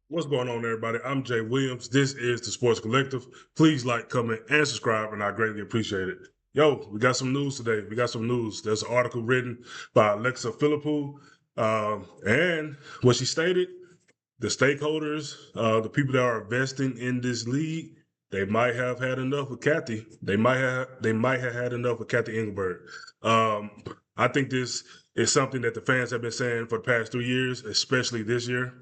What's going on, everybody? I'm Jay Williams. This is the Sports Collective. Please like, comment, and subscribe, and I greatly appreciate it. Yo, we got some news today. We got some news. There's an article written by Alexa Philippou, and what she stated: the stakeholders, the people that are investing in this league, they might have had enough with Cathy. They might have had enough with Cathy Engelberg. I think this is something that the fans have been saying for the past 3 years, especially this year.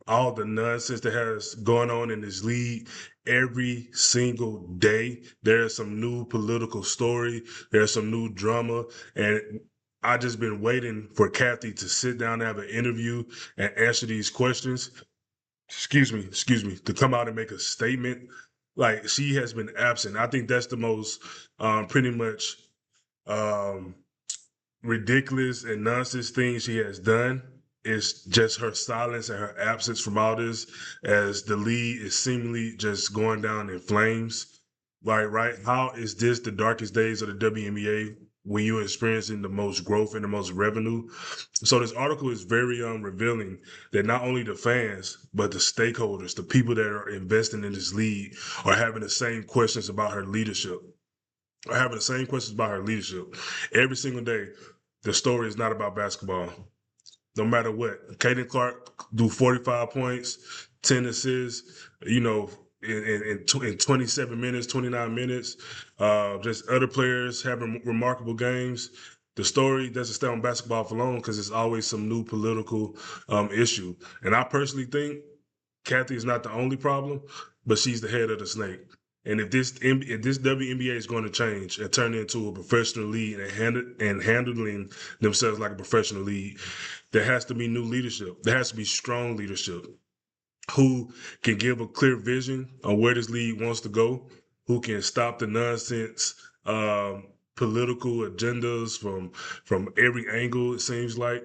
All the nonsense that has gone on in this league every single day. There's some new political story. There's some new drama, and I just been waiting for Cathy to sit down and have an interview and answer these questions. Excuse me, to come out and make a statement. Like, she has been absent. I think that's the most pretty much um, ridiculous and nonsense thing she has done. Is just her silence and her absence from all this, as the league is seemingly just going down in flames. Right? How is this the darkest days of the WNBA when you're experiencing the most growth and the most revenue? So this article is very revealing that not only the fans, but the stakeholders, the people that are investing in this league, are having the same questions about her leadership. Are having the same questions about her leadership every single day. The story is not about basketball. No matter what, Kaden Clark do 45 points, 10 assists, in 27 minutes, 29 minutes. Just other players having remarkable games. The story doesn't stay on basketball for long because it's always some new political issue. And I personally think Cathy is not the only problem, but she's the head of the snake. And if this WNBA is going to change and turn into a professional league and handling themselves like a professional league, there has to be new leadership. There has to be strong leadership who can give a clear vision on where this league wants to go, who can stop the nonsense political agendas from every angle. It seems like,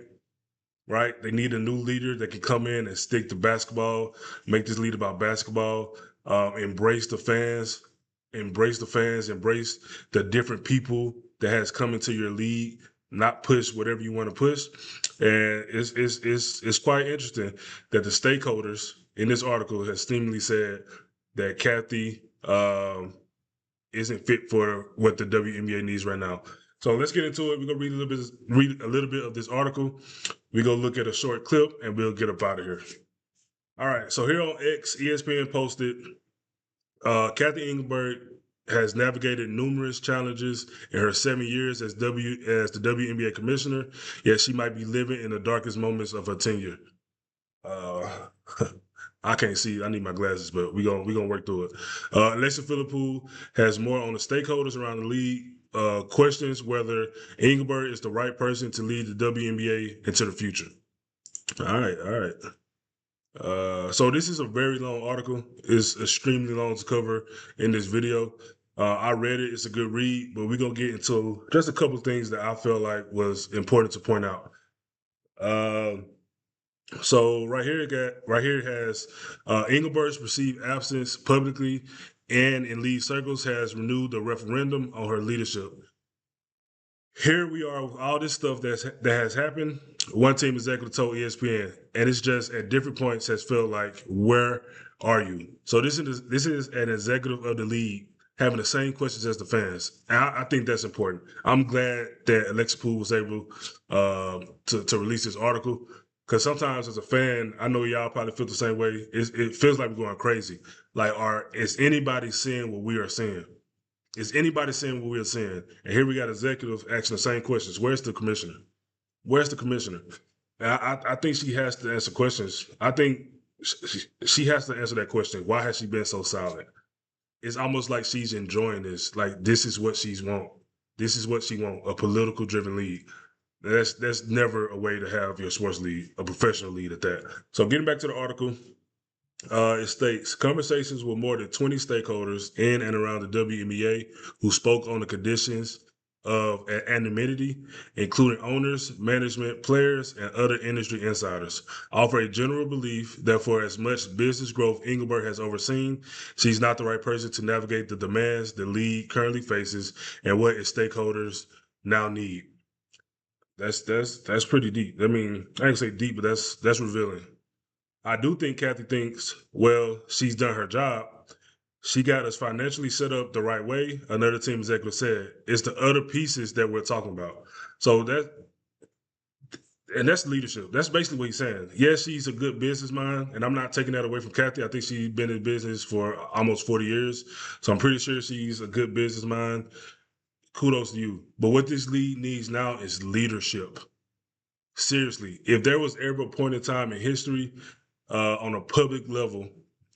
right? They need a new leader that can come in and stick to basketball, make this league about basketball, embrace the fans, embrace the different people that has come into your league, not push whatever you want to push. And it's quite interesting that the stakeholders in this article has seemingly said that Cathy isn't fit for what the WNBA needs right now. So let's get into it. We're gonna read a little bit of this article. We're gonna look at a short clip and we'll get up out of here. All right. So here on X, ESPN posted Cathy Engelberg has navigated numerous challenges in her 7 years as the WNBA commissioner, yet she might be living in the darkest moments of her tenure. Uh, I can't see. I need my glasses, but we gonna work through it. Alexa Philippou has more on the stakeholders around the league. Questions whether Engelberg is the right person to lead the WNBA into the future. All right. So this is a very long article. It's extremely long to cover in this video. I read it. It's a good read, but we're gonna get into just a couple of things that I felt like was important to point out. Uh, so right here it has Engelbert's perceived absence publicly and in league circles has renewed the referendum on her leadership. Here we are with all this stuff that has happened. One team executive told ESPN, and it's just at different points has felt like, where are you? So this is an executive of the league having the same questions as the fans. And I think that's important. I'm glad that Alexa Poole was able to release this article, because sometimes as a fan, I know y'all probably feel the same way. It feels like we're going crazy. Like, is anybody seeing what we are seeing? Is anybody saying what we're saying? And here we got executives asking the same questions. Where's the commissioner? Where's the commissioner? And I think she has to answer questions. I think she has to answer that question. Why has she been so silent? It's almost like she's enjoying this. Like, this is what she's want. This is what she want, a political driven league. That's never a way to have your sports league, a professional league at that. So getting back to the article, it states conversations with more than 20 stakeholders in and around the WNBA who spoke on the conditions of anonymity, including owners, management, players, and other industry insiders, offer a general belief that for as much business growth Engelberg has overseen, she's not the right person to navigate the demands the league currently faces and what its stakeholders now need. That's pretty deep. I mean, I ain't say deep, but that's revealing. I do think Cathy thinks, well, she's done her job. She got us financially set up the right way. Another team executive said, it's the other pieces that we're talking about. So that's leadership. That's basically what he's saying. Yes, she's a good business mind, and I'm not taking that away from Cathy. I think she's been in business for almost 40 years. So I'm pretty sure she's a good business mind. Kudos to you. But what this league needs now is leadership. Seriously, if there was ever a point in time in history on a public level,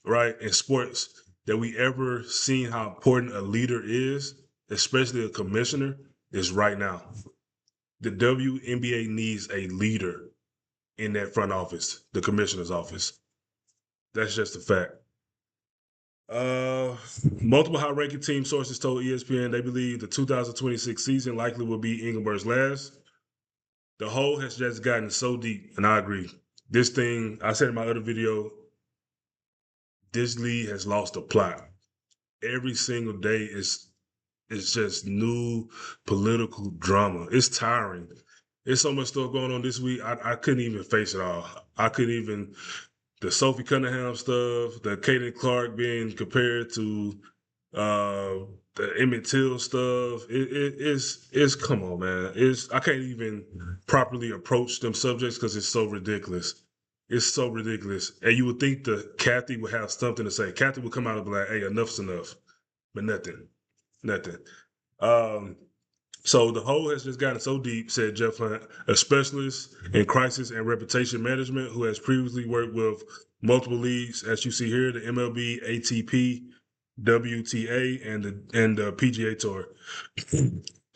right, in sports, that we ever seen how important a leader is, especially a commissioner, is right now. The WNBA needs a leader in that front office, the commissioner's office. That's just a fact. Multiple high-ranking team sources told ESPN they believe the 2026 season likely will be Engelbert's last. The hole has just gotten so deep, and I agree. This thing, I said in my other video, this league has lost the plot. Every single day is just new political drama. It's tiring. There's so much stuff going on this week. I couldn't even face it all. I couldn't even the Sophie Cunningham stuff, the Kaden Clark being compared to the Emmett Till stuff. It's come on, man. I can't even properly approach them subjects because it's so ridiculous. It's so ridiculous. And you would think that Cathy would have something to say. Cathy would come out and be like, hey, enough's enough. But nothing. Nothing. So the hole has just gotten so deep, said Jeff Hunt, a specialist in crisis and reputation management who has previously worked with multiple leagues, as you see here, the MLB, ATP, WTA, and the PGA Tour.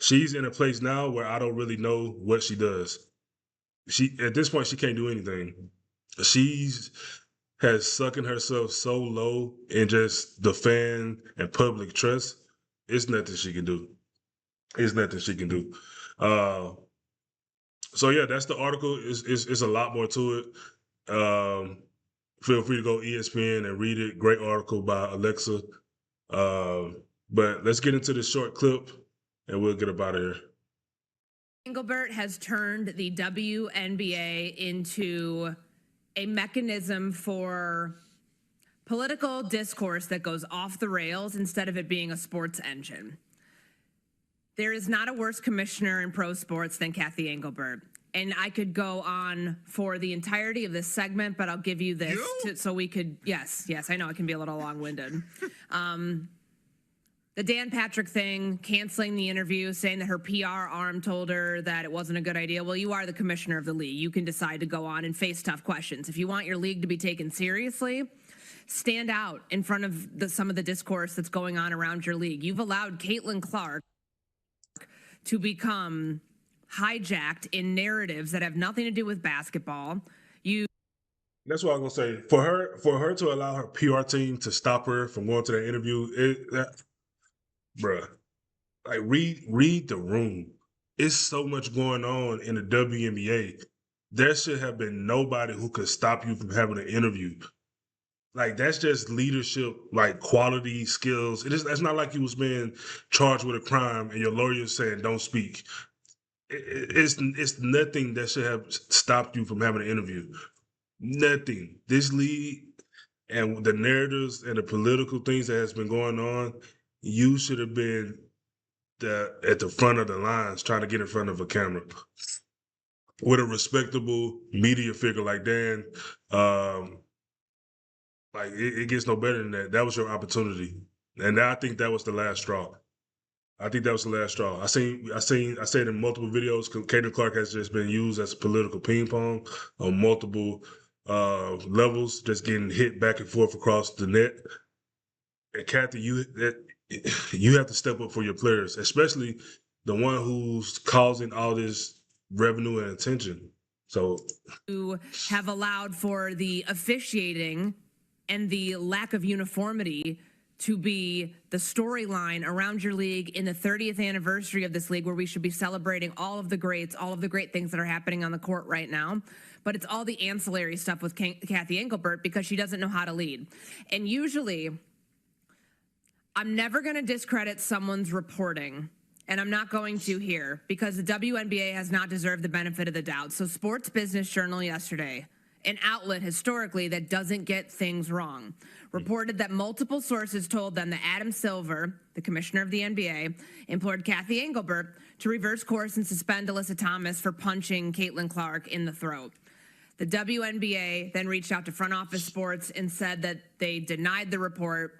She's in a place now where I don't really know what she does. At this point, she can't do anything. She's has sucking herself so low in just the fan and public trust. It's nothing she can do. It's nothing she can do. So yeah, that's the article. It's a lot more to it. Feel free to go ESPN and read it. Great article by Alexa. But let's get into this short clip and we'll get up out of here. Engelbert has turned the WNBA into a mechanism for political discourse that goes off the rails instead of it being a sports engine. There is not a worse commissioner in pro sports than Cathy Engelbert. And I could go on for the entirety of this segment, but I'll give you this so we could, yes, I know it can be a little long-winded. The Dan Patrick thing, canceling the interview, saying that her PR arm told her that it wasn't a good idea. Well, you are the commissioner of the league. You can decide to go on and face tough questions. If you want your league to be taken seriously, stand out in front of some of the discourse that's going on around your league. You've allowed Caitlin Clark to become hijacked in narratives that have nothing to do with basketball. That's what I was gonna say. For her to allow her PR team to stop her from going to that interview, bruh, like read the room. It's so much going on in the WNBA. There should have been nobody who could stop you from having an interview. Like, that's just leadership, like quality skills. That's not like you was being charged with a crime and your lawyer saying don't speak. It's nothing that should have stopped you from having an interview. Nothing. This league and the narratives and the political things that has been going on, you should have been at the front of the lines trying to get in front of a camera with a respectable media figure like Dan. Like it gets no better than that. That was your opportunity, and I think that was the last straw. I think that was the last straw. I said in multiple videos, Caitlin Clark has just been used as a political ping pong on multiple levels, just getting hit back and forth across the net. And Cathy, you have to step up for your players, especially the one who's causing all this revenue and attention. So you have allowed for the officiating and the lack of uniformity to be the storyline around your league in the 30th anniversary of this league, where we should be celebrating all of the greats, all of the great things that are happening on the court right now. But it's all the ancillary stuff with Cathy Engelbert because she doesn't know how to lead. And usually, I'm never going to discredit someone's reporting, and I'm not going to here because the WNBA has not deserved the benefit of the doubt. So Sports Business Journal yesterday an outlet historically that doesn't get things wrong, reported that multiple sources told them that Adam Silver, the commissioner of the NBA, implored Cathy Engelbert to reverse course and suspend Alyssa Thomas for punching Caitlin Clark in the throat. The WNBA then reached out to Front Office Sports and said that they denied the report.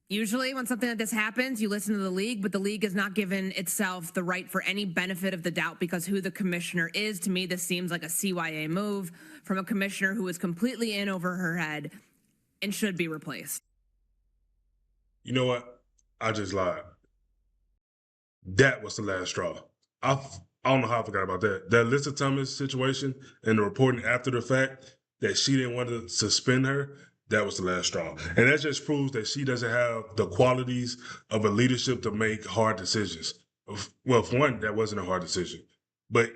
Usually when something like this happens, you listen to the league, but the league has not given itself the right for any benefit of the doubt because who the commissioner is. To me, this seems like a CYA move from a commissioner who is completely in over her head and should be replaced. You know what? I just lied. That was the last straw. I don't know how I forgot about that. That Alyssa Thomas situation and the reporting after the fact that she didn't want to suspend her, that was the last straw. And that just proves that she doesn't have the qualities of a leadership to make hard decisions. Well, for one, that wasn't a hard decision. But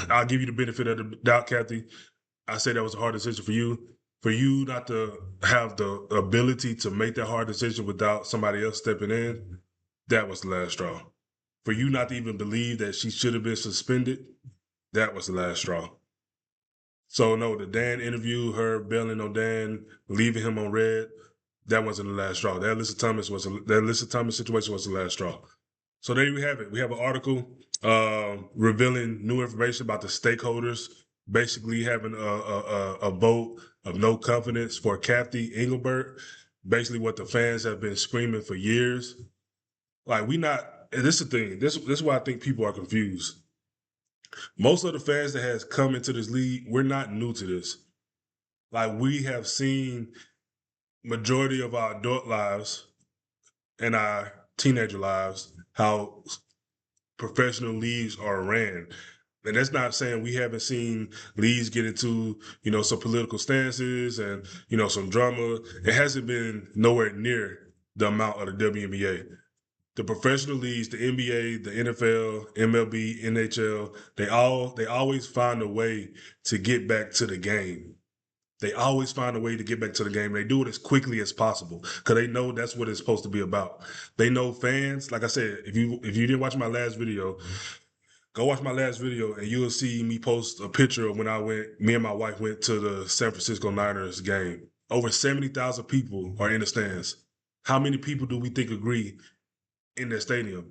I'll give you the benefit of the doubt, Cathy. I say that was a hard decision for you. For you not to have the ability to make that hard decision without somebody else stepping in, that was the last straw. For you not to even believe that she should have been suspended, that was the last straw. So no, the Dan interview, her bailing on Dan, leaving him on red, that wasn't the last straw. That Alyssa Thomas situation was the last straw. So there you have it. We have an article revealing new information about the stakeholders basically having a vote of no confidence for Cathy Engelbert. Basically, what the fans have been screaming for years. Like this is the thing. This is why I think people are confused. Most of the fans that has come into this league, we're not new to this. Like we have seen majority of our adult lives and our teenager lives, how professional leagues are ran. And that's not saying we haven't seen leagues get into, some political stances and, some drama. It hasn't been nowhere near the amount of the WNBA. The professional leagues, the NBA, the NFL, MLB, NHL, they always find a way to get back to the game. They always find a way to get back to the game. They do it as quickly as possible because they know that's what it's supposed to be about. They know fans. Like I said, if you didn't watch my last video, go watch my last video and you'll see me post a picture of when me and my wife went to the San Francisco Niners game. Over 70,000 people are in the stands. How many people do we think agree in their stadium?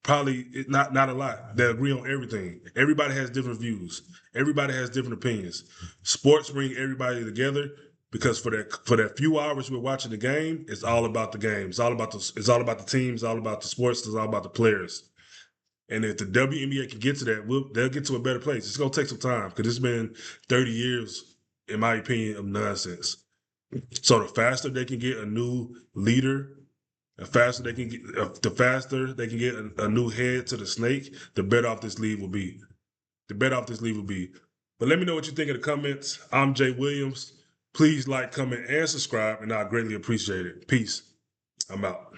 Probably not a lot. They agree on everything. Everybody has different views. Everybody has different opinions. Sports bring everybody together because for that few hours we're watching the game, it's all about the game. It's all about the teams, it's all about the sports, it's all about the players. And if the WNBA can get to that, they'll get to a better place. It's going to take some time because it's been 30 years, in my opinion, of nonsense. So the faster they can get a new leader, the faster they can get a new head to the snake, the better off this league will be. But let me know what you think in the comments. I'm Jay Williams. Please like, comment, and subscribe, and I greatly appreciate it. Peace. I'm out.